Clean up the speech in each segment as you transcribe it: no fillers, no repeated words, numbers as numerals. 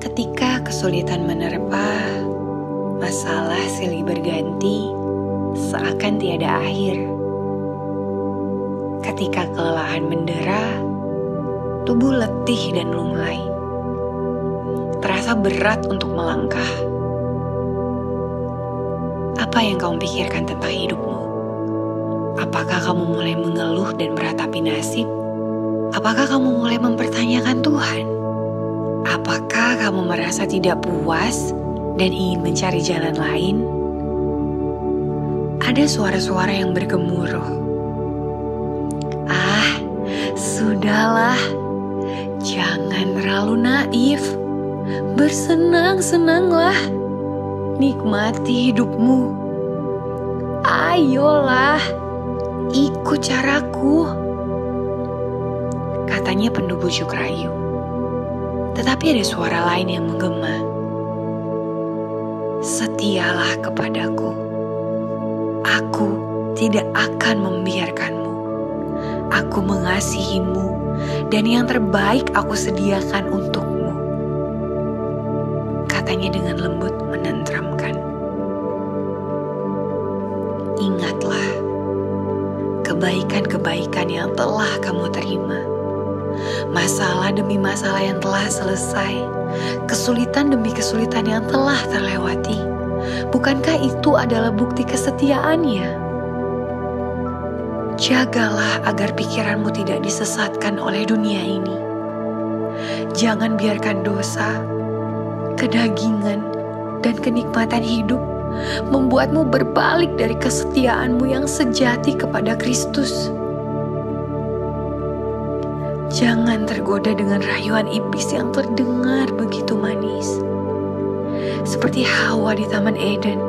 Ketika kesulitan menerpa, masalah silih berganti, seakan tiada akhir. Ketika kelelahan mendera, tubuh letih dan lunglai. Terasa berat untuk melangkah. Apa yang kamu pikirkan tentang hidupmu? Apakah kamu mulai mengeluh dan meratapi nasib? Apakah kamu mulai mempertanyakan Tuhan? Apakah kamu merasa tidak puas dan ingin mencari jalan lain? Ada suara-suara yang bergemuruh. Sudahlah, jangan terlalu naif. Bersenang-senanglah, nikmati hidupmu. Ayolah, ikut caraku, katanya penuh bujuk rayu. Tetapi ada suara lain yang menggema. Setialah kepadaku. Aku tidak akan membiarkanmu. Aku mengasihimu dan yang terbaik aku sediakan untukmu, katanya dengan lembut menenteramkan. Ingatlah kebaikan-kebaikan yang telah kamu terima. Masalah demi masalah yang telah selesai, kesulitan demi kesulitan yang telah terlewati. Bukankah itu adalah bukti kesetiaannya? Jagalah agar pikiranmu tidak disesatkan oleh dunia ini. Jangan biarkan dosa, kedagingan, dan kenikmatan hidup membuatmu berbalik dari kesetiaanmu yang sejati kepada Kristus. Jangan tergoda dengan rayuan iblis yang terdengar begitu manis. Seperti Hawa di Taman Eden,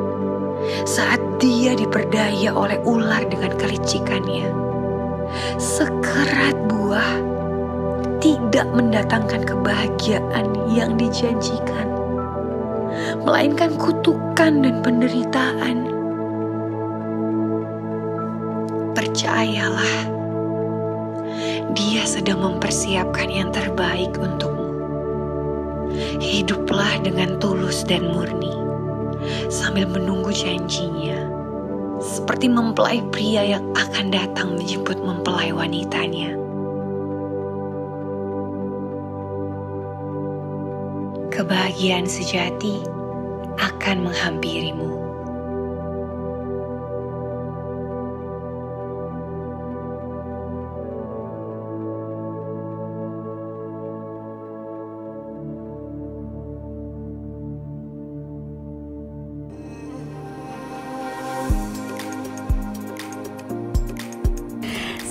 saat dia diperdaya oleh ular dengan kelicikannya. Sekerat buah tidak mendatangkan kebahagiaan yang dijanjikan, melainkan kutukan dan penderitaan. Percayalah, dia sedang mempersiapkan yang terbaik untukmu. Hiduplah dengan tulus dan murni, sambil menunggu janjinya, seperti mempelai pria yang akan datang menjemput mempelai wanitanya. Kebahagiaan sejati akan menghampirimu.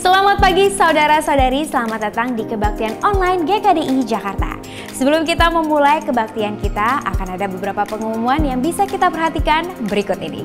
Selamat pagi saudara-saudari, selamat datang di Kebaktian Online GKDI Jakarta. Sebelum kita memulai kebaktian kita, akan ada beberapa pengumuman yang bisa kita perhatikan berikut ini.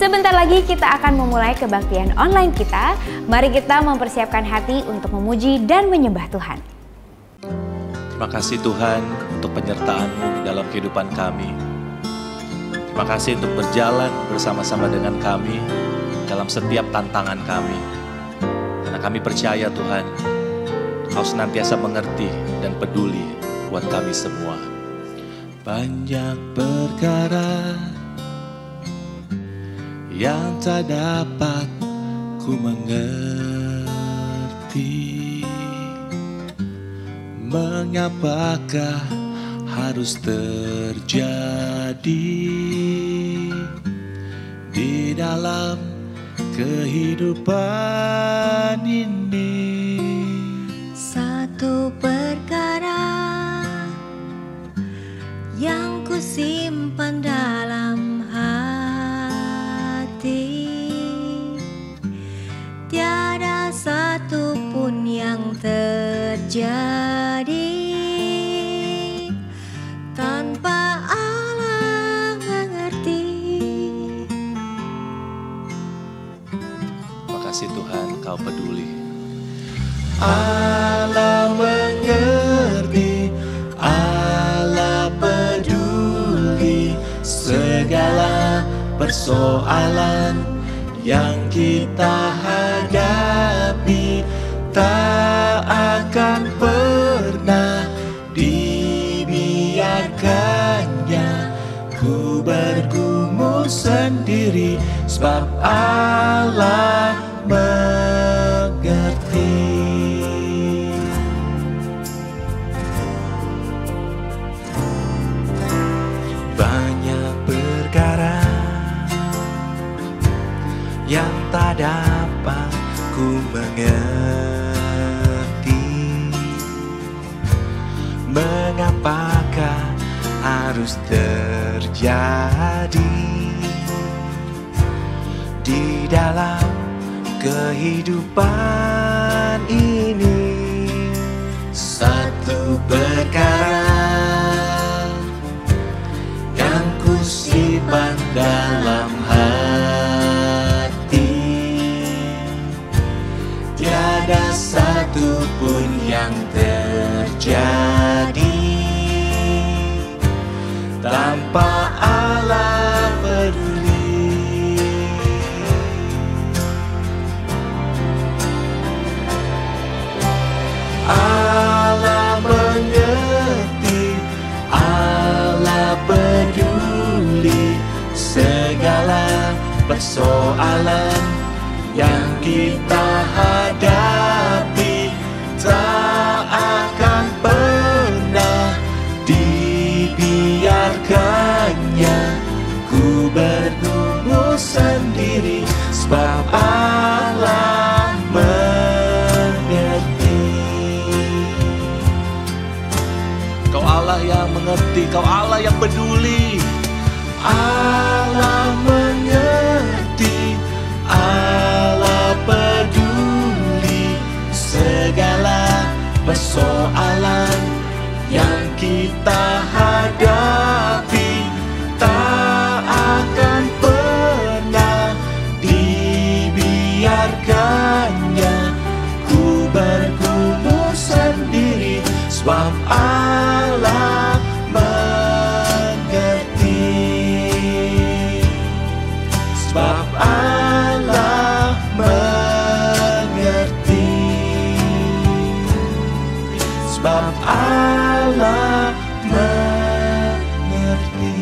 Sebentar lagi kita akan memulai kebaktian online kita. Mari kita mempersiapkan hati untuk memuji dan menyembah Tuhan. Terima kasih Tuhan untuk penyertaan-Mu di dalam kehidupan kami. Terima kasih untuk berjalan bersama-sama dengan kami dalam setiap tantangan kami. Karena kami percaya Tuhan, Kau senantiasa mengerti dan peduli buat kami semua. Banyak perkara yang tak dapat ku mengerti, mengapakah harus terjadi di dalam kehidupan ini. Satu perkara yang ku simpan dalam hati, tiada satu pun yang terjadi tanpa Allah persoalan yang kita hadapi tak akan pernah dibiarkannya ku bergumul sendiri, sebab Allah mengerti. Banyak perkara yang tak dapat ku mengerti, mengapakah harus terjadi di dalam kehidupan ini. Satu perkara yang ku simpan dalam hati, tiada satu pun yang terjadi tanpa Allah peduli. Allah mengerti, Allah peduli segala persoalan yang kita hadapi tak akan pernah dibiarkannya ku bergumul sendiri, sebab Allah mengerti. Kau Allah yang mengerti, Kau Allah yang peduli. Allah mengerti, Allah peduli segala persoalan yang kita hadapi tak akan pernah dibiarkannya ku bergumul sendiri, sebab Allah mengerti, sebab Allah mengerti, sebab Allah mengerti.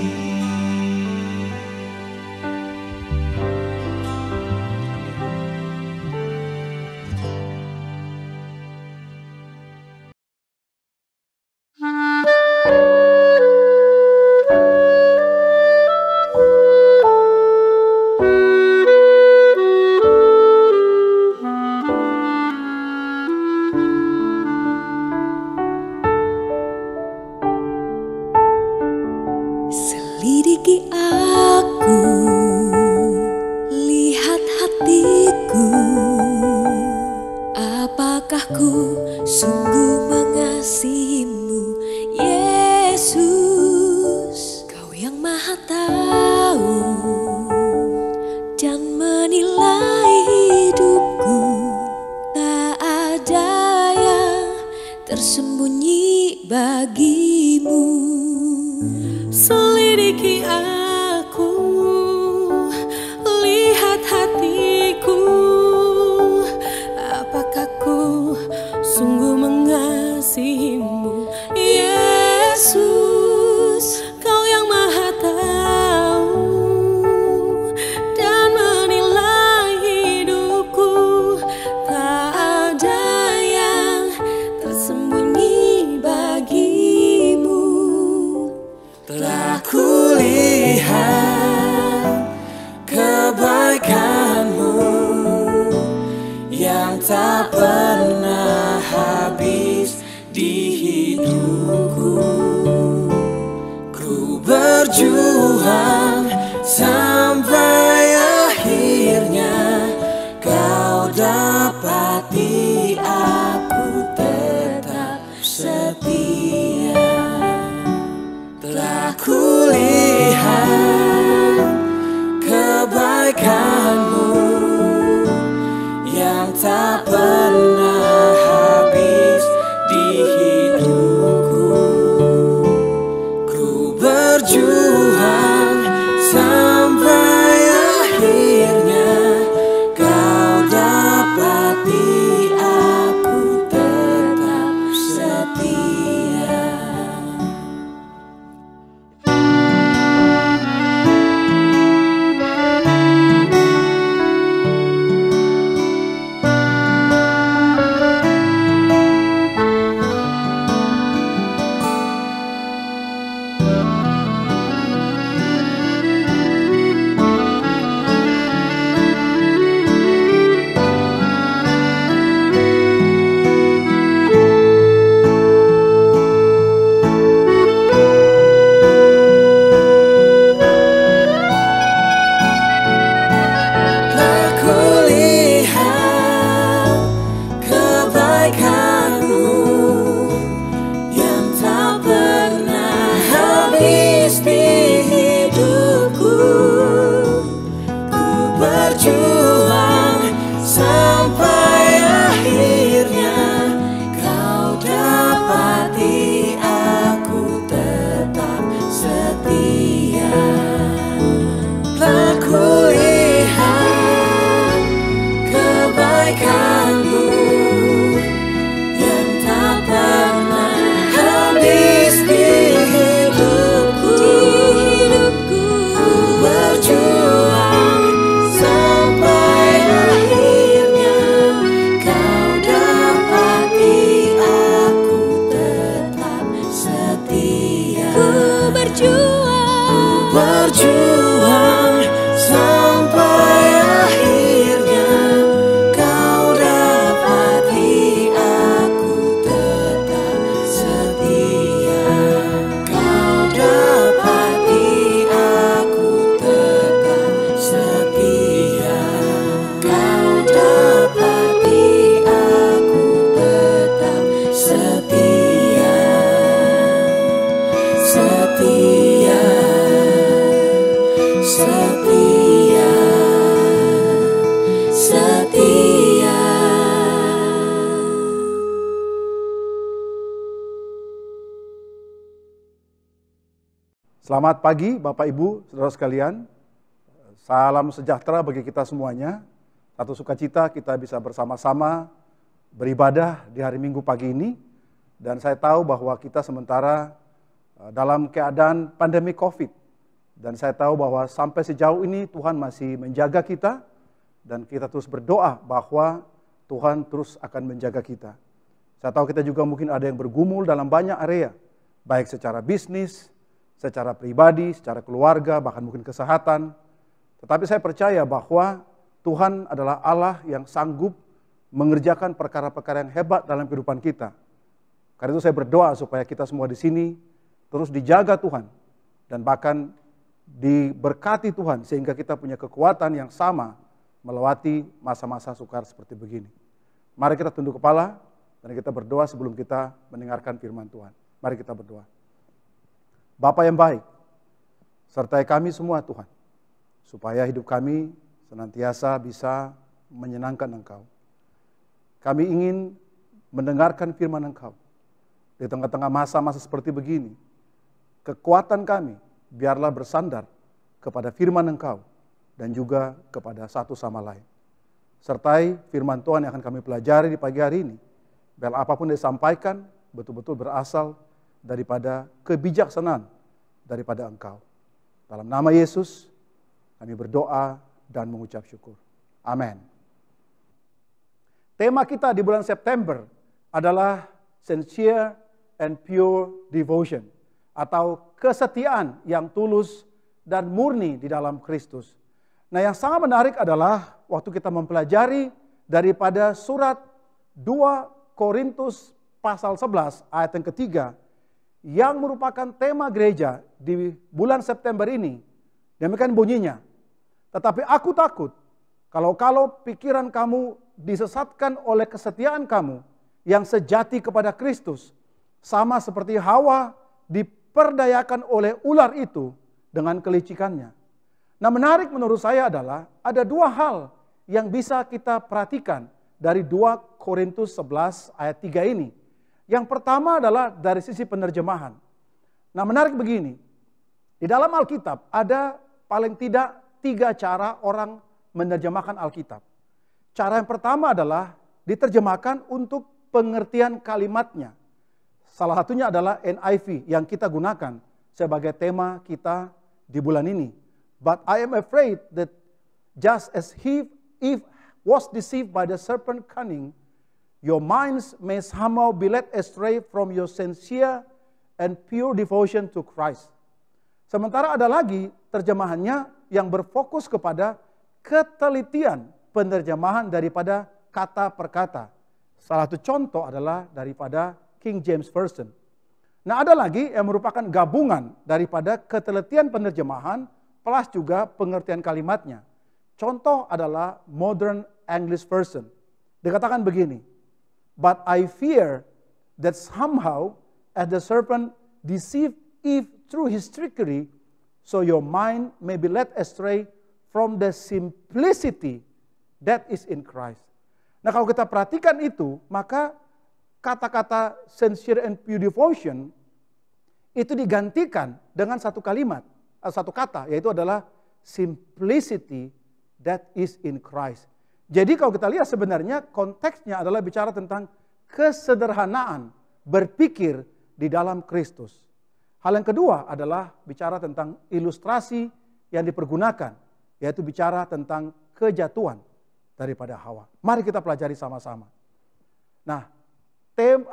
Selidiki aku, lihat hatiku, apakah ku sungguh mengasihimu, Yesus? Kau yang Maha Tahu dan menilai hidupku, tak ada yang tersembunyi bagimu. Selidiki aku, lihat hatiku, apakah ku sungguh mengasihimu, Yesus? Kau yang Maha Tahu dan menilai hidupku, tak ada yang tersembunyi bagimu. berjuang sampai akhirnya kau dapati aku tetap setia. Kau dapati aku tetap setia. Kau dapati aku tetap setia. Setia, setia, setia. Selamat pagi Bapak Ibu, saudara sekalian. Salam sejahtera bagi kita semuanya. Satu sukacita kita bisa bersama-sama beribadah di hari Minggu pagi ini. Dan saya tahu bahwa kita sementara dalam keadaan pandemi COVID. Dan saya tahu bahwa sampai sejauh ini Tuhan masih menjaga kita. Dan kita terus berdoa bahwa Tuhan terus akan menjaga kita. Saya tahu kita juga mungkin ada yang bergumul dalam banyak area. Baik secara bisnis, secara pribadi, secara keluarga, bahkan mungkin kesehatan. Tetapi saya percaya bahwa Tuhan adalah Allah yang sanggup mengerjakan perkara-perkara yang hebat dalam kehidupan kita. Karena itu saya berdoa supaya kita semua di sini terus dijaga Tuhan dan bahkan diberkati Tuhan sehingga kita punya kekuatan yang sama melewati masa-masa sukar seperti begini. Mari kita tunduk kepala dan kita berdoa sebelum kita mendengarkan firman Tuhan. Mari kita berdoa. Bapa yang baik, sertai kami semua Tuhan, supaya hidup kami senantiasa bisa menyenangkan Engkau. Kami ingin mendengarkan firman Engkau. Di tengah-tengah masa-masa seperti begini, kekuatan kami biarlah bersandar kepada firman Engkau dan juga kepada satu sama lain. Sertai firman Tuhan yang akan kami pelajari di pagi hari ini, biar apapun yang disampaikan betul-betul berasal daripada kebijaksanaan daripada Engkau. Dalam nama Yesus, kami berdoa dan mengucap syukur. Amin. Tema kita di bulan September adalah Sincere and Pure Devotion, atau kesetiaan yang tulus dan murni di dalam Kristus. Nah, yang sangat menarik adalah waktu kita mempelajari daripada surat 2 Korintus pasal 11 ayat yang ketiga, yang merupakan tema gereja di bulan September ini. Demikian bunyinya, tetapi aku takut kalau pikiran kamu disesatkan oleh kesetiaan kamu yang sejati kepada Kristus, sama seperti Hawa diperdayakan oleh ular itu dengan kelicikannya. Nah, menarik menurut saya adalah ada dua hal yang bisa kita perhatikan dari 2 Korintus 11 ayat 3 ini. Yang pertama adalah dari sisi penerjemahan. Nah, menarik begini. Di dalam Alkitab ada paling tidak 3 cara orang menerjemahkan Alkitab. Cara yang pertama adalah diterjemahkan untuk pengertian kalimatnya. Salah satunya adalah NIV yang kita gunakan sebagai tema kita di bulan ini. But I am afraid that just as Eve was deceived by the serpent cunning, your minds may somehow be led astray from your sincere and pure devotion to Christ. Sementara ada lagi terjemahannya yang berfokus kepada ketelitian penerjemahan daripada kata per kata. Salah satu contoh adalah daripada King James Version. Nah, ada lagi yang merupakan gabungan daripada ketelitian penerjemahan plus juga pengertian kalimatnya. Contoh adalah Modern English Version. Dikatakan begini, but I fear that somehow as the serpent deceived Eve through his trickery, so your mind may be led astray from the simplicity that is in Christ. Nah, kalau kita perhatikan itu, maka kata-kata sincere and pure devotion itu digantikan dengan satu kalimat, satu kata, yaitu adalah simplicity that is in Christ. Jadi kalau kita lihat sebenarnya konteksnya adalah bicara tentang kesederhanaan berpikir di dalam Kristus. Hal yang kedua adalah bicara tentang ilustrasi yang dipergunakan, yaitu bicara tentang kejatuhan daripada Hawa. Mari kita pelajari sama-sama. Nah,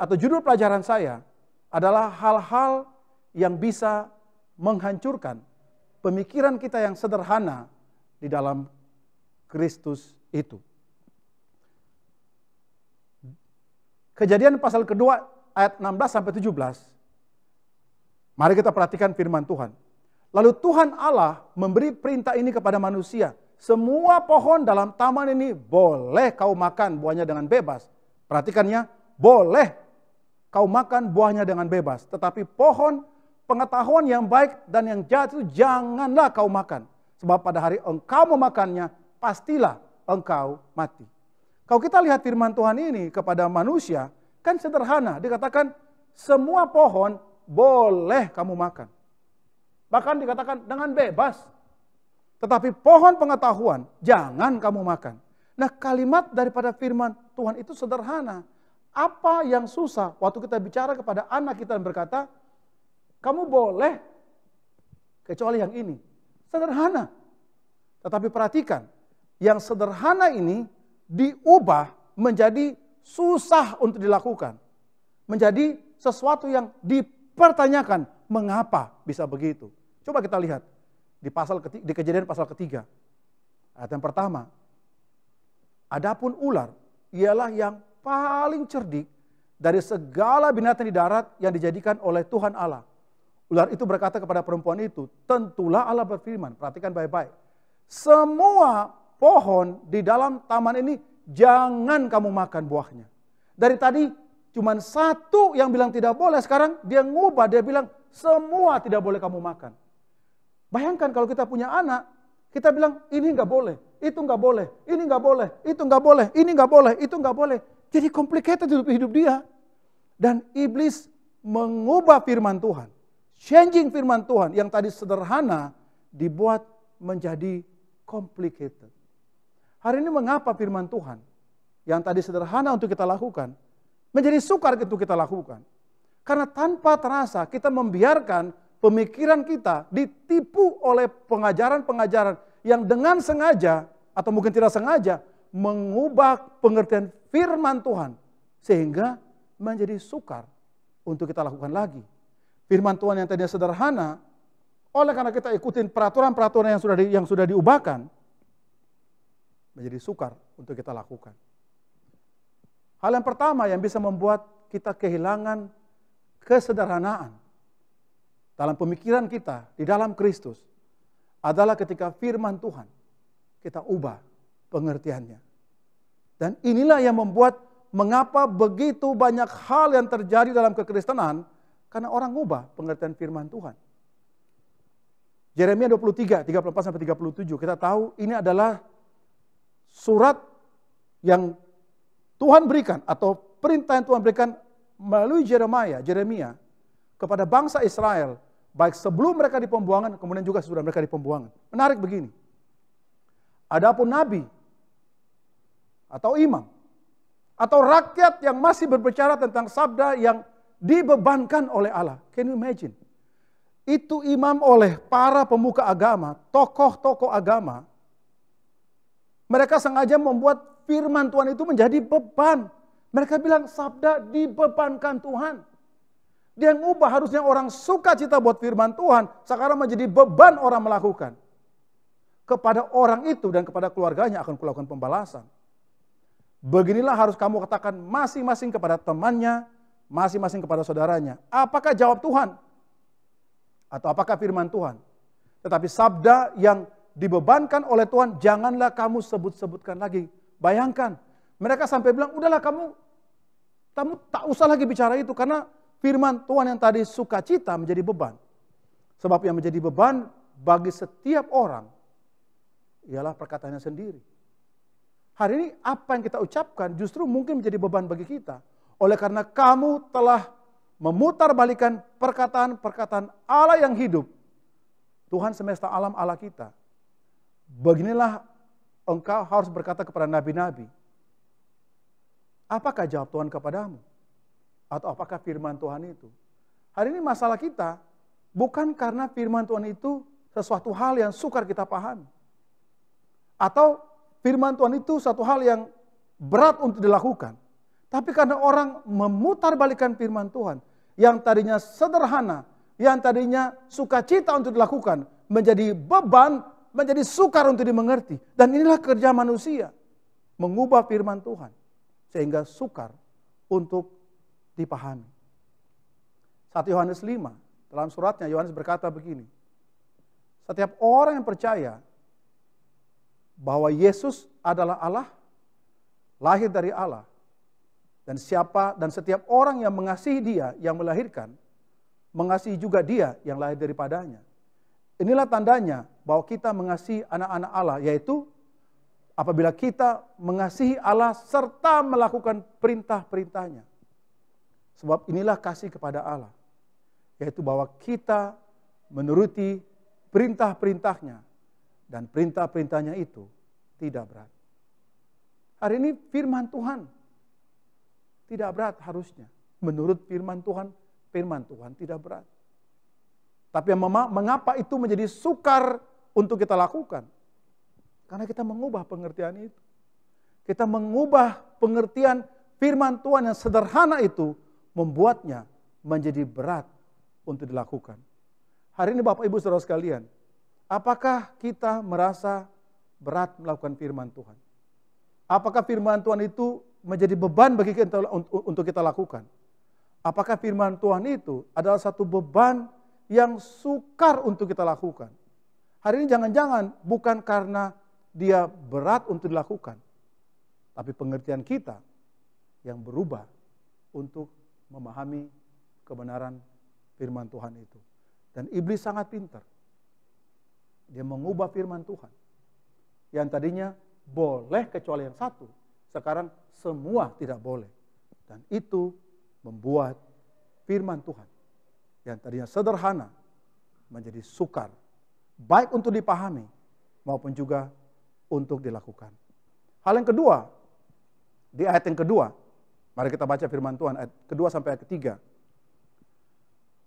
atau judul pelajaran saya adalah hal-hal yang bisa menghancurkan pemikiran kita yang sederhana di dalam Kristus itu. Kejadian pasal kedua ayat 16 sampai 17. Mari kita perhatikan firman Tuhan. Lalu Tuhan Allah memberi perintah ini kepada manusia. Semua pohon dalam taman ini boleh kau makan buahnya dengan bebas. Perhatikannya, boleh kau makan buahnya dengan bebas. Tetapi pohon pengetahuan yang baik dan yang jahat itu janganlah kau makan. Sebab pada hari engkau memakannya, pastilah engkau mati. Kalau kita lihat firman Tuhan ini kepada manusia, kan sederhana. Dikatakan semua pohon boleh kamu makan. Bahkan dikatakan dengan bebas. Tetapi pohon pengetahuan jangan kamu makan. Nah, kalimat daripada firman Tuhan itu sederhana. Apa yang susah waktu kita bicara kepada anak kita dan berkata, kamu boleh, kecuali yang ini. Sederhana. Tetapi perhatikan, yang sederhana ini diubah menjadi susah untuk dilakukan. Menjadi sesuatu yang dipertanyakan, mengapa bisa begitu? Coba kita lihat di Kejadian pasal ketiga. Ayat yang pertama. Adapun ular ialah yang paling cerdik dari segala binatang di darat yang dijadikan oleh Tuhan Allah. Ular itu berkata kepada perempuan itu, tentulah Allah berfirman, perhatikan baik-baik. Semua pohon di dalam taman ini jangan kamu makan buahnya. Dari tadi cuma satu yang bilang tidak boleh, sekarang dia ngubah, dia bilang semua tidak boleh kamu makan. Bayangkan kalau kita punya anak, kita bilang ini nggak boleh, itu nggak boleh, ini nggak boleh, itu nggak boleh, ini nggak boleh, itu nggak boleh. Jadi complicated hidup dia. Dan iblis mengubah firman Tuhan. Changing firman Tuhan yang tadi sederhana dibuat menjadi complicated. Hari ini mengapa firman Tuhan yang tadi sederhana untuk kita lakukan menjadi sukar untuk kita lakukan? Karena tanpa terasa kita membiarkan pemikiran kita ditipu oleh pengajaran-pengajaran yang dengan sengaja atau mungkin tidak sengaja mengubah pengertian firman Tuhan sehingga menjadi sukar untuk kita lakukan lagi. Firman Tuhan yang tadinya sederhana, oleh karena kita ikutin peraturan-peraturan yang sudah diubahkan, menjadi sukar untuk kita lakukan. Hal yang pertama yang bisa membuat kita kehilangan kesederhanaan dalam pemikiran kita di dalam Kristus adalah ketika firman Tuhan kita ubah pengertiannya. Dan inilah yang membuat mengapa begitu banyak hal yang terjadi dalam kekristenan karena orang ubah pengertian firman Tuhan. Yeremia 23, 34-37 kita tahu ini adalah surat yang Tuhan berikan atau perintah yang Tuhan berikan melalui Yeremia kepada bangsa Israel, baik sebelum mereka di pembuangan, kemudian juga sesudah mereka di pembuangan. Menarik begini, adapun nabi atau imam atau rakyat yang masih berbicara tentang sabda yang dibebankan oleh Allah, can you imagine? Itu imam oleh para pemuka agama, tokoh-tokoh agama, mereka sengaja membuat firman Tuhan itu menjadi beban. Mereka bilang sabda dibebankan Tuhan. Dia ngubah harusnya orang suka cita buat firman Tuhan, sekarang menjadi beban orang melakukan. Kepada orang itu dan kepada keluarganya akan kulakukan pembalasan. Beginilah harus kamu katakan masing-masing kepada temannya, masing-masing kepada saudaranya. Apakah jawab Tuhan? Atau apakah firman Tuhan? Tetapi sabda yang dibebankan oleh Tuhan, janganlah kamu sebut-sebutkan lagi. Bayangkan, mereka sampai bilang, udahlah kamu tak usah lagi bicara itu, karena firman Tuhan yang tadi sukacita menjadi beban. Sebab yang menjadi beban bagi setiap orang ialah perkataannya sendiri. Hari ini apa yang kita ucapkan justru mungkin menjadi beban bagi kita. Oleh karena kamu telah memutarbalikkan perkataan-perkataan Allah yang hidup. Tuhan semesta alam Allah kita. Beginilah engkau harus berkata kepada nabi-nabi. Apakah jawab Tuhan kepadamu? Atau apakah firman Tuhan itu? Hari ini masalah kita bukan karena firman Tuhan itu sesuatu hal yang sukar kita pahami. Atau firman Tuhan itu satu hal yang berat untuk dilakukan. Tapi karena orang memutarbalikkan firman Tuhan yang tadinya sederhana, yang tadinya sukacita untuk dilakukan, menjadi beban, menjadi sukar untuk dimengerti. Dan inilah kerja manusia, mengubah firman Tuhan sehingga sukar untuk dipahami. 1 Yohanes 5, dalam suratnya Yohanes berkata begini, setiap orang yang percaya bahwa Yesus adalah Allah, lahir dari Allah, dan setiap orang yang mengasihi Dia yang melahirkan, mengasihi juga Dia yang lahir daripadanya. Inilah tandanya bahwa kita mengasihi anak-anak Allah, yaitu apabila kita mengasihi Allah serta melakukan perintah-perintahnya. Sebab inilah kasih kepada Allah, yaitu bahwa kita menuruti perintah-perintahnya, dan perintah-perintahnya itu tidak berat. Hari ini firman Tuhan tidak berat harusnya. Menurut firman Tuhan tidak berat. Tapi mengapa itu menjadi sukar untuk kita lakukan? Karena kita mengubah pengertian itu. Kita mengubah pengertian firman Tuhan yang sederhana itu, membuatnya menjadi berat untuk dilakukan. Hari ini Bapak Ibu Saudara sekalian, apakah kita merasa berat melakukan firman Tuhan? Apakah firman Tuhan itu menjadi beban bagi kita untuk kita lakukan? Apakah firman Tuhan itu adalah satu beban yang sukar untuk kita lakukan? Hari ini jangan-jangan bukan karena dia berat untuk dilakukan, tapi pengertian kita yang berubah untuk memahami kebenaran firman Tuhan itu. Dan iblis sangat pintar. Dia mengubah firman Tuhan yang tadinya boleh kecuali yang satu, sekarang semua tidak boleh. Dan itu membuat firman Tuhan yang tadinya sederhana menjadi sukar, baik untuk dipahami maupun juga untuk dilakukan. Hal yang kedua, di ayat yang kedua, mari kita baca firman Tuhan ayat kedua sampai ayat ketiga.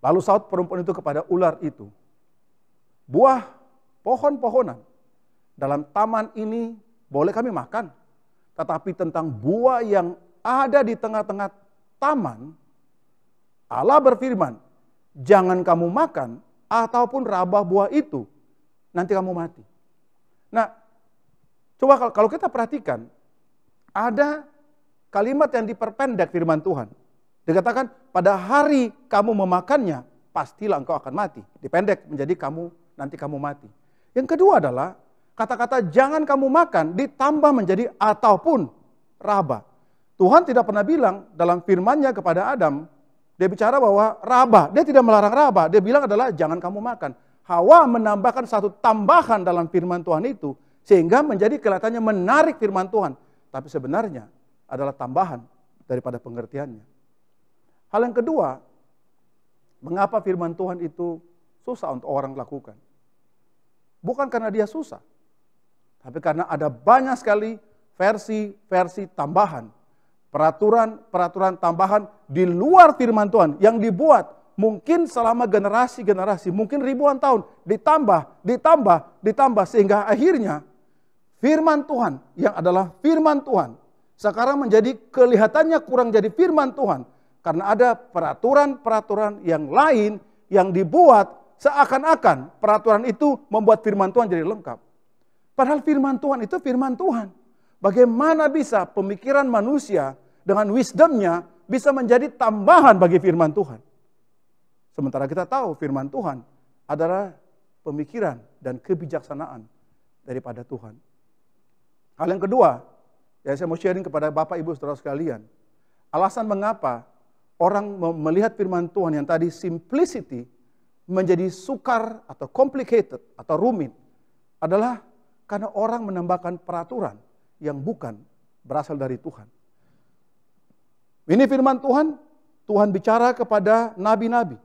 Lalu saut perempuan itu kepada ular itu, buah pohon-pohonan dalam taman ini boleh kami makan, tetapi tentang buah yang ada di tengah-tengah taman, Allah berfirman, jangan kamu makan ataupun rabah buah itu, nanti kamu mati. Nah, coba kalau kita perhatikan, ada kalimat yang diperpendek firman Tuhan. Dikatakan, pada hari kamu memakannya, pastilah engkau akan mati. Dipendek menjadi nanti kamu mati. Yang kedua adalah, kata-kata jangan kamu makan ditambah menjadi ataupun raba. Tuhan tidak pernah bilang dalam firman-Nya kepada Adam, dia bicara bahwa raba, dia tidak melarang raba, dia bilang adalah jangan kamu makan. Hawa menambahkan satu tambahan dalam firman Tuhan itu, sehingga menjadi kelihatannya menarik firman Tuhan. Tapi sebenarnya adalah tambahan daripada pengertiannya. Hal yang kedua, mengapa firman Tuhan itu susah untuk orang lakukan? Bukan karena dia susah, tapi karena ada banyak sekali versi-versi tambahan, peraturan-peraturan tambahan di luar firman Tuhan yang dibuat mungkin selama generasi-generasi, mungkin ribuan tahun, ditambah, sehingga akhirnya firman Tuhan yang adalah firman Tuhan sekarang menjadi kelihatannya kurang jadi firman Tuhan, karena ada peraturan-peraturan yang lain yang dibuat seakan-akan peraturan itu membuat firman Tuhan jadi lengkap. Padahal firman Tuhan itu firman Tuhan. Bagaimana bisa pemikiran manusia dengan wisdomnya bisa menjadi tambahan bagi firman Tuhan? Sementara kita tahu firman Tuhan adalah pemikiran dan kebijaksanaan daripada Tuhan. Hal yang kedua, yang saya mau sharing kepada Bapak Ibu Saudara sekalian, alasan mengapa orang melihat firman Tuhan yang tadi simplicity menjadi sukar atau complicated atau rumit adalah karena orang menambahkan peraturan yang bukan berasal dari Tuhan. Ini firman Tuhan, Tuhan bicara kepada nabi-nabi.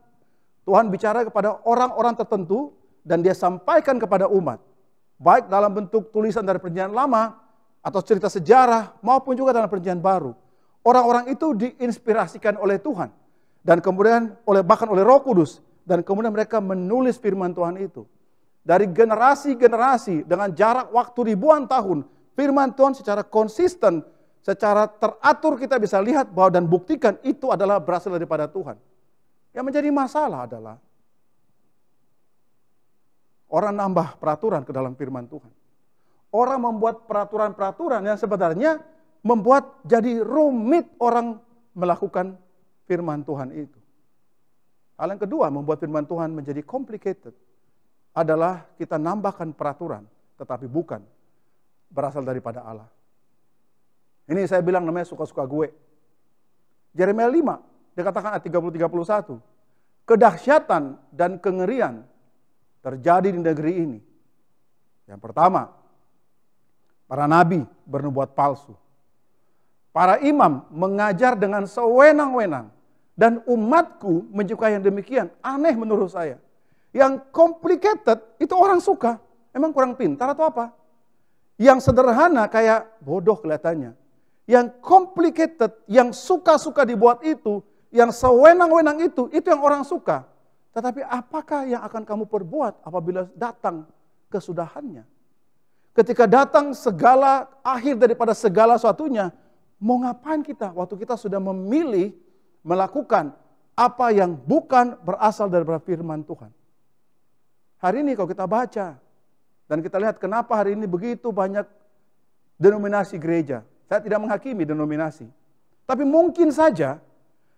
Tuhan bicara kepada orang-orang tertentu dan dia sampaikan kepada umat. Baik dalam bentuk tulisan dari Perjanjian Lama atau cerita sejarah maupun juga dalam Perjanjian Baru. Orang-orang itu diinspirasikan oleh Tuhan dan kemudian bahkan oleh Roh Kudus, dan kemudian mereka menulis firman Tuhan itu. Dari generasi-generasi dengan jarak waktu ribuan tahun, firman Tuhan secara konsisten, secara teratur kita bisa lihat bahwa dan buktikan itu adalah berasal daripada Tuhan. Yang menjadi masalah adalah Orang nambah peraturan ke dalam firman Tuhan. Orang membuat peraturan-peraturan yang sebenarnya membuat jadi rumit orang melakukan firman Tuhan itu. Hal yang kedua membuat firman Tuhan menjadi complicated adalah kita nambahkan peraturan, tetapi bukan berasal daripada Allah. Ini saya bilang namanya suka-suka gue. Yeremia 5, dikatakan ayat 30-31. Kedahsyatan dan kengerian terjadi di negeri ini. Yang pertama, para nabi bernubuat palsu. Para imam mengajar dengan sewenang-wenang. Dan umatku menyukai yang demikian. Aneh menurut saya. Yang complicated itu orang suka. Emang kurang pintar atau apa? Yang sederhana kayak bodoh kelihatannya. Yang complicated, yang suka-suka dibuat itu, yang sewenang-wenang itu yang orang suka. Tetapi apakah yang akan kamu perbuat apabila datang kesudahannya? Ketika datang segala akhir daripada segala sesuatunya, mau ngapain kita waktu kita sudah memilih melakukan apa yang bukan berasal daripada firman Tuhan? Hari ini kalau kita baca dan kita lihat kenapa hari ini begitu banyak denominasi gereja. Saya tidak menghakimi denominasi. Tapi mungkin saja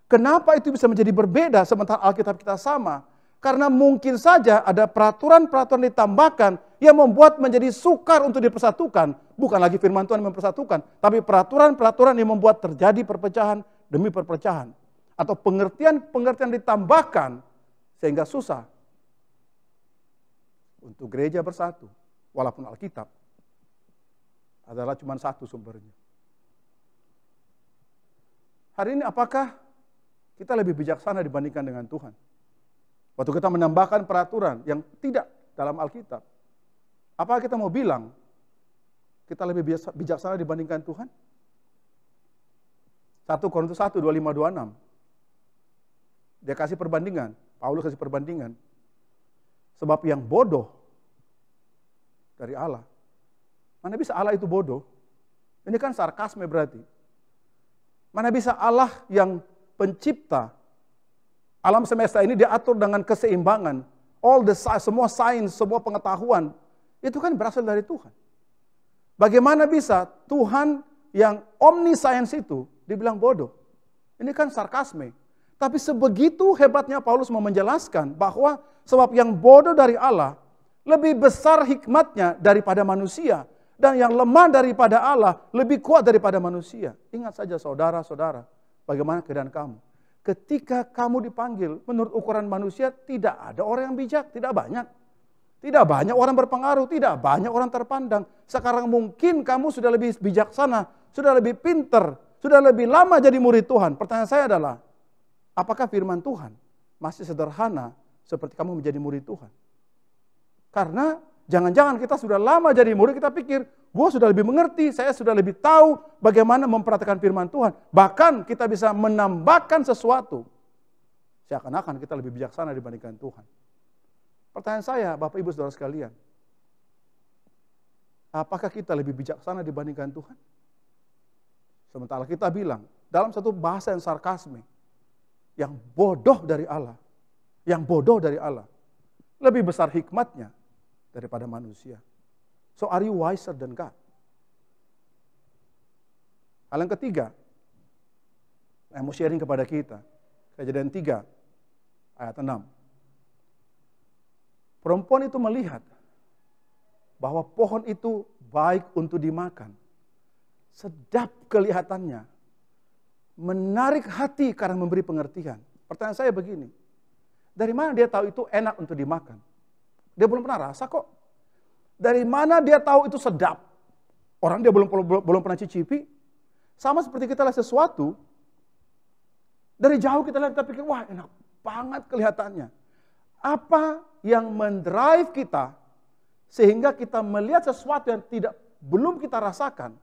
kenapa itu bisa menjadi berbeda sementara Alkitab kita sama? Karena mungkin saja ada peraturan-peraturan ditambahkan yang membuat menjadi sukar untuk dipersatukan. Bukan lagi firman Tuhan yang mempersatukan, tapi peraturan-peraturan yang membuat terjadi perpecahan demi perpecahan. Atau pengertian-pengertian ditambahkan sehingga susah untuk gereja bersatu. Walaupun Alkitab adalah cuma satu sumbernya. Hari ini apakah kita lebih bijaksana dibandingkan dengan Tuhan? Waktu kita menambahkan peraturan yang tidak dalam Alkitab, apakah kita mau bilang kita lebih bijaksana dibandingkan Tuhan? 1 Korintus 1, 25-26. Dia kasih perbandingan, Paulus kasih perbandingan. Sebab yang bodoh dari Allah. Mana bisa Allah itu bodoh? Ini kan sarkasme berarti. Mana bisa Allah yang pencipta alam semesta ini diatur dengan keseimbangan. Semua sains, semua pengetahuan, itu kan berasal dari Tuhan. Bagaimana bisa Tuhan yang omniscience itu dibilang bodoh? Ini kan sarkasme. Tapi sebegitu hebatnya Paulus mau menjelaskan bahwa sebab yang bodoh dari Allah lebih besar hikmatnya daripada manusia. Dan yang lemah daripada Allah lebih kuat daripada manusia. Ingat saja saudara-saudara, bagaimana keadaan kamu. Ketika kamu dipanggil menurut ukuran manusia, tidak ada orang yang bijak, tidak banyak. Tidak banyak orang berpengaruh, tidak banyak orang terpandang. Sekarang mungkin kamu sudah lebih bijaksana, sudah lebih pinter, sudah lebih lama jadi murid Tuhan. Pertanyaan saya adalah, apakah firman Tuhan masih sederhana seperti kamu menjadi murid Tuhan? Karena jangan-jangan kita sudah lama jadi murid, kita pikir, gue sudah lebih mengerti, saya sudah lebih tahu bagaimana memperhatikan firman Tuhan. Bahkan kita bisa menambahkan sesuatu. Seakan-akan kita lebih bijaksana dibandingkan Tuhan. Pertanyaan saya, Bapak Ibu Saudara sekalian, apakah kita lebih bijaksana dibandingkan Tuhan? Sementara kita bilang, dalam satu bahasa yang sarkasme, yang bodoh dari Allah, lebih besar hikmatnya daripada manusia. So are you wiser than God? Hal yang ketiga, saya mau sharing kepada kita. Kejadian 3 ayat 6. Perempuan itu melihat bahwa pohon itu baik untuk dimakan. Sedap kelihatannya. Menarik hati karena memberi pengertian. Pertanyaan saya begini. Dari mana dia tahu itu enak untuk dimakan? Dia belum pernah rasa kok. Dari mana dia tahu itu sedap? Orang dia belum pernah cicipi. Sama seperti kita lihat sesuatu, dari jauh kita lihat, kita pikir, wah enak banget kelihatannya. Apa yang mendrive kita, sehingga kita melihat sesuatu yang belum kita rasakan,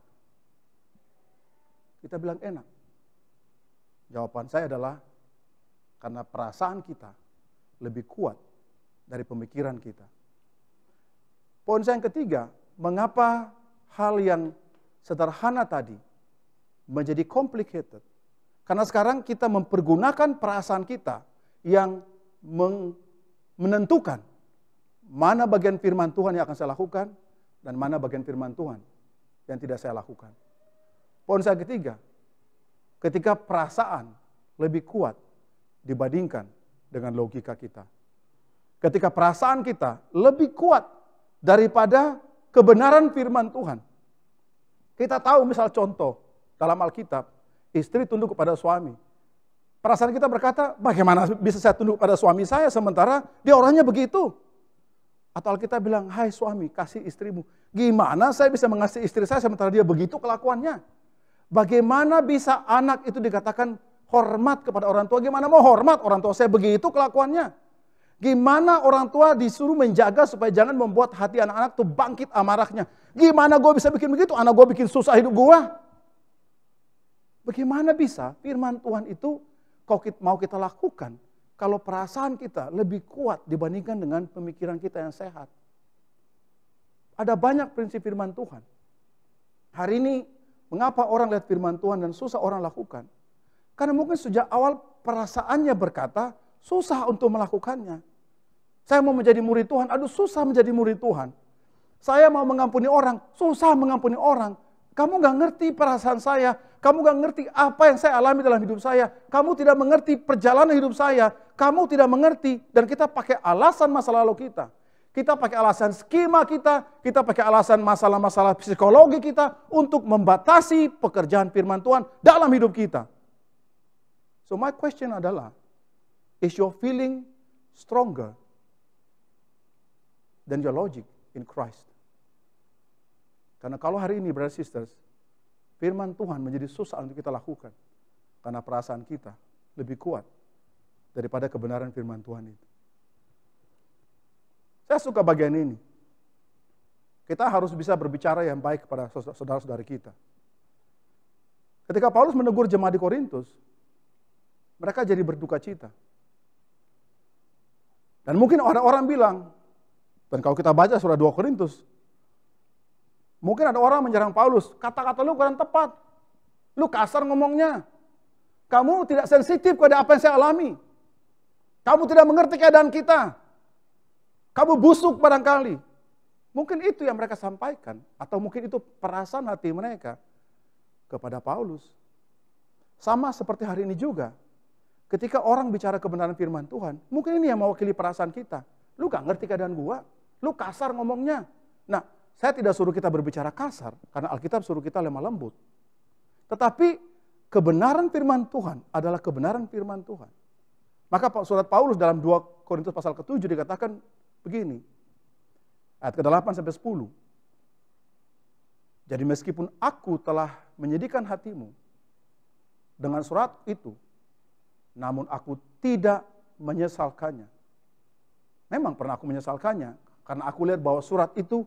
kita bilang enak. Jawaban saya adalah, karena perasaan kita lebih kuat dari pemikiran kita. Poin saya yang ketiga, mengapa hal yang sederhana tadi menjadi complicated? Karena sekarang kita mempergunakan perasaan kita yang menentukan mana bagian firman Tuhan yang akan saya lakukan dan mana bagian firman Tuhan yang tidak saya lakukan. Poin saya ketiga, ketika perasaan lebih kuat dibandingkan dengan logika kita. Ketika perasaan kita lebih kuat daripada kebenaran firman Tuhan. Kita tahu misal contoh dalam Alkitab, istri tunduk kepada suami. Perasaan kita berkata, bagaimana bisa saya tunduk pada suami saya sementara dia orangnya begitu? Atau Alkitab bilang, hai suami, kasih istrimu. Gimana saya bisa mengasihi istri saya sementara dia begitu kelakuannya? Bagaimana bisa anak itu dikatakan hormat kepada orang tua? Gimana mau hormat orang tua saya begitu kelakuannya? Gimana orang tua disuruh menjaga supaya jangan membuat hati anak-anak itu bangkit amarahnya? Gimana gue bisa bikin begitu? Anak gue bikin susah hidup gue. Bagaimana bisa firman Tuhan itu kalau mau kita lakukan, kalau perasaan kita lebih kuat dibandingkan dengan pemikiran kita yang sehat. Ada banyak prinsip firman Tuhan. Hari ini, mengapa orang lihat firman Tuhan dan susah orang lakukan? Karena mungkin sejak awal perasaannya berkata, susah untuk melakukannya. Saya mau menjadi murid Tuhan, aduh susah menjadi murid Tuhan. Saya mau mengampuni orang, susah mengampuni orang. Kamu gak ngerti perasaan saya, kamu gak ngerti apa yang saya alami dalam hidup saya, kamu tidak mengerti perjalanan hidup saya, kamu tidak mengerti, dan kita pakai alasan masa lalu kita. Kita pakai alasan skema kita pakai alasan masalah-masalah psikologi kita untuk membatasi pekerjaan firman Tuhan dalam hidup kita. So my question adalah, is your feeling stronger than your logic in Christ? Karena kalau hari ini, brothers and sisters, firman Tuhan menjadi susah untuk kita lakukan. Karena perasaan kita lebih kuat daripada kebenaran firman Tuhan itu. Saya suka bagian ini. Kita harus bisa berbicara yang baik kepada saudara-saudara kita. Ketika Paulus menegur jemaat di Korintus, mereka jadi berduka cita. Dan mungkin orang-orang bilang, dan kalau kita baca surah 2 Korintus, mungkin ada orang menyerang Paulus, kata-kata lu kurang tepat. Lu kasar ngomongnya. Kamu tidak sensitif kepada apa yang saya alami. Kamu tidak mengerti keadaan kita. Kamu busuk barangkali. Mungkin itu yang mereka sampaikan. Atau mungkin itu perasaan hati mereka kepada Paulus. Sama seperti hari ini juga. Ketika orang bicara kebenaran firman Tuhan, mungkin ini yang mewakili perasaan kita. Lu gak ngerti keadaan gua. Lu kasar ngomongnya. Nah, saya tidak suruh kita berbicara kasar, karena Alkitab suruh kita lemah lembut. Tetapi kebenaran firman Tuhan adalah kebenaran firman Tuhan. Maka surat Paulus dalam 2 Korintus pasal ke-7 dikatakan begini, ayat ke-8 sampai 10. Jadi meskipun aku telah menyedihkan hatimu dengan surat itu, namun aku tidak menyesalkannya. Memang pernah aku menyesalkannya, karena aku lihat bahwa surat itu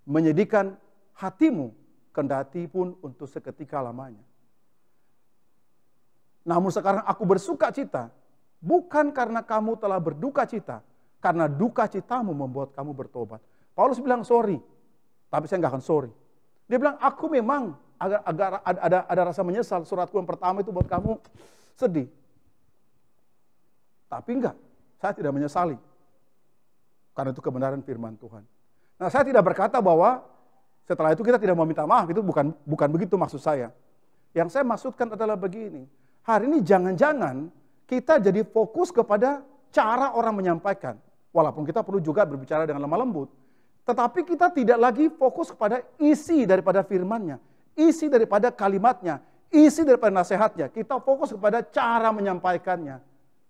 menyedihkan hatimu, kendati pun untuk seketika lamanya. Namun sekarang aku bersuka cita, bukan karena kamu telah berduka cita, karena duka citamu membuat kamu bertobat. Paulus bilang sorry, tapi saya nggak akan sorry. Dia bilang aku memang agak ada rasa menyesal, suratku yang pertama itu buat kamu sedih. Tapi enggak, saya tidak menyesali. Karena itu kebenaran firman Tuhan. Nah, saya tidak berkata bahwa setelah itu kita tidak mau minta maaf, itu bukan begitu maksud saya. Yang saya maksudkan adalah begini, hari ini jangan-jangan kita jadi fokus kepada cara orang menyampaikan. Walaupun kita perlu juga berbicara dengan lemah lembut, tetapi kita tidak lagi fokus kepada isi daripada firman-Nya, isi daripada kalimatnya, isi daripada nasihatnya. Kita fokus kepada cara menyampaikannya,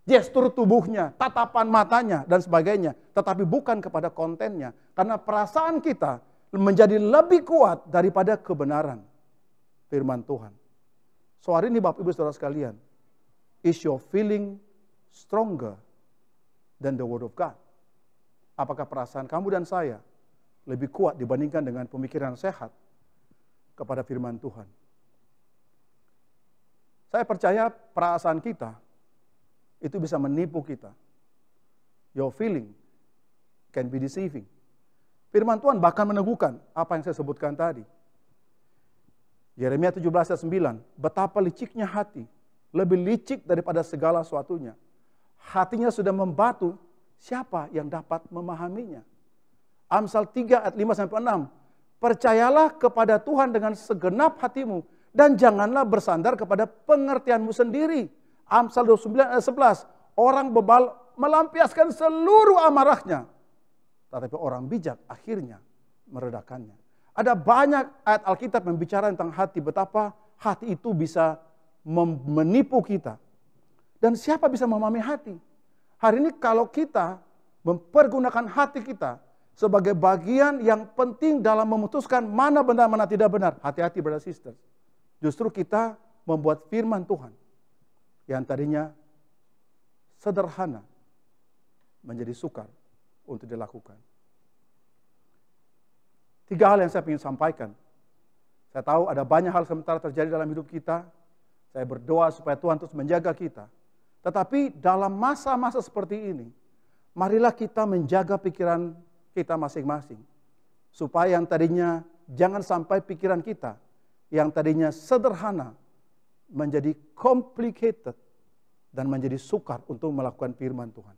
gestur tubuhnya, tatapan matanya, dan sebagainya. Tetapi bukan kepada kontennya. Karena perasaan kita menjadi lebih kuat daripada kebenaran firman Tuhan. So hari ini Bapak Ibu Saudara sekalian, is your feeling stronger than the word of God? Apakah perasaan kamu dan saya lebih kuat dibandingkan dengan pemikiran sehat kepada firman Tuhan? Saya percaya perasaan kita itu bisa menipu kita. Your feeling can be deceiving. Firman Tuhan bahkan meneguhkan apa yang saya sebutkan tadi. Yeremia 17 ayat 9, betapa liciknya hati, lebih licik daripada segala sesuatunya. Hatinya sudah membatu, siapa yang dapat memahaminya? Amsal 3 ayat 5-6. Percayalah kepada Tuhan dengan segenap hatimu dan janganlah bersandar kepada pengertianmu sendiri. Amsal 29 ayat 11. Orang bebal melampiaskan seluruh amarahnya, tetapi orang bijak akhirnya meredakannya. Ada banyak ayat Alkitab yang bicara tentang hati, betapa hati itu bisa menipu kita. Dan siapa bisa memahami hati? Hari ini kalau kita mempergunakan hati kita sebagai bagian yang penting dalam memutuskan mana benar, mana tidak benar. Hati-hati brother sister. Justru kita membuat firman Tuhan yang tadinya sederhana menjadi sukar untuk dilakukan. 3 hal yang saya ingin sampaikan. Saya tahu ada banyak hal sementara terjadi dalam hidup kita. Saya berdoa supaya Tuhan terus menjaga kita. Tetapi dalam masa-masa seperti ini, marilah kita menjaga pikiran kita masing-masing. Supaya yang tadinya jangan sampai pikiran kita, yang tadinya sederhana, menjadi complicated dan menjadi sukar untuk melakukan firman Tuhan.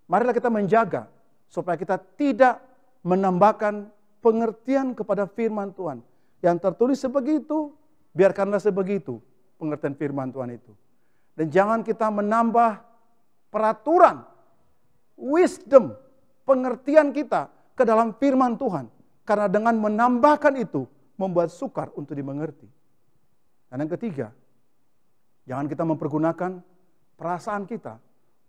Marilah kita menjaga supaya kita tidak menambahkan pengertian kepada firman Tuhan. Yang tertulis sebegitu, biarkanlah sebegitu pengertian firman Tuhan itu. Dan jangan kita menambah peraturan, wisdom, pengertian kita ke dalam firman Tuhan. Karena dengan menambahkan itu, membuat sukar untuk dimengerti. Dan yang ketiga, jangan kita mempergunakan perasaan kita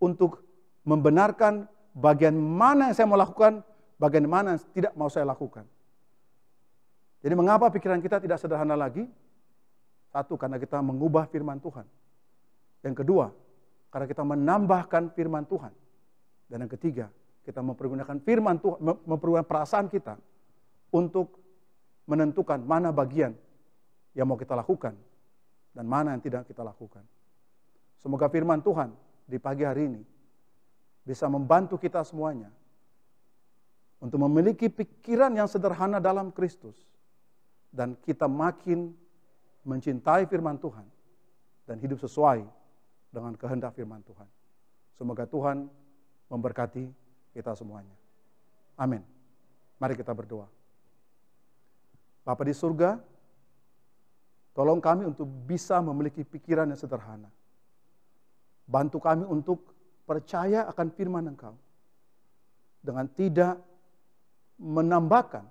untuk membenarkan bagian mana yang saya mau lakukan, bagian mana yang tidak mau saya lakukan. Jadi mengapa pikiran kita tidak sederhana lagi? Satu, karena kita mengubah firman Tuhan. Yang kedua, karena kita menambahkan firman Tuhan. Dan yang ketiga, kita mempergunakan firman Tuhan, mempergunakan perasaan kita untuk menentukan mana bagian yang mau kita lakukan dan mana yang tidak kita lakukan. Semoga firman Tuhan di pagi hari ini bisa membantu kita semuanya untuk memiliki pikiran yang sederhana dalam Kristus, dan kita makin mencintai firman Tuhan dan hidup sesuai dengan kehendak firman Tuhan. Semoga Tuhan memberkati kita semuanya. Amin. Mari kita berdoa. Bapa di surga, tolong kami untuk bisa memiliki pikiran yang sederhana. Bantu kami untuk percaya akan firman Engkau dengan tidak menambahkan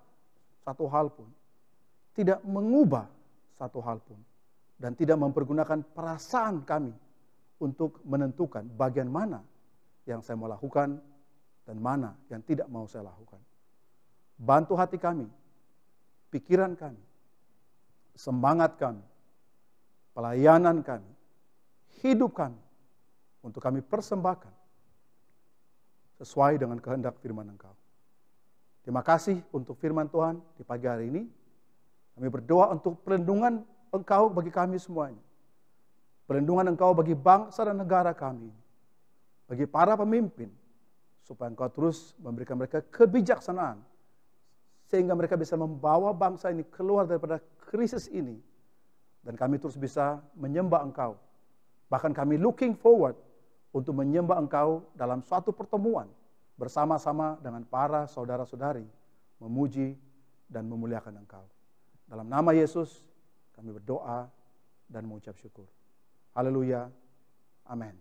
satu hal pun, tidak mengubah satu hal pun, dan tidak mempergunakan perasaan kami untuk menentukan bagian mana yang saya mau lakukan dan mana yang tidak mau saya lakukan. Bantu hati kami, pikiran kami, semangat kami, pelayanan kami, hidup kami, untuk kami persembahkan sesuai dengan kehendak firman Engkau. Terima kasih untuk firman Tuhan di pagi hari ini. Kami berdoa untuk perlindungan Engkau bagi kami semuanya. Perlindungan Engkau bagi bangsa dan negara kami. Bagi para pemimpin. Supaya Engkau terus memberikan mereka kebijaksanaan. Sehingga mereka bisa membawa bangsa ini keluar daripada krisis ini. Dan kami terus bisa menyembah Engkau. Bahkan kami looking forward untuk menyembah Engkau dalam suatu pertemuan bersama-sama dengan para saudara-saudari, memuji dan memuliakan Engkau. Dalam nama Yesus, kami berdoa dan mengucap syukur. Haleluya. Amin.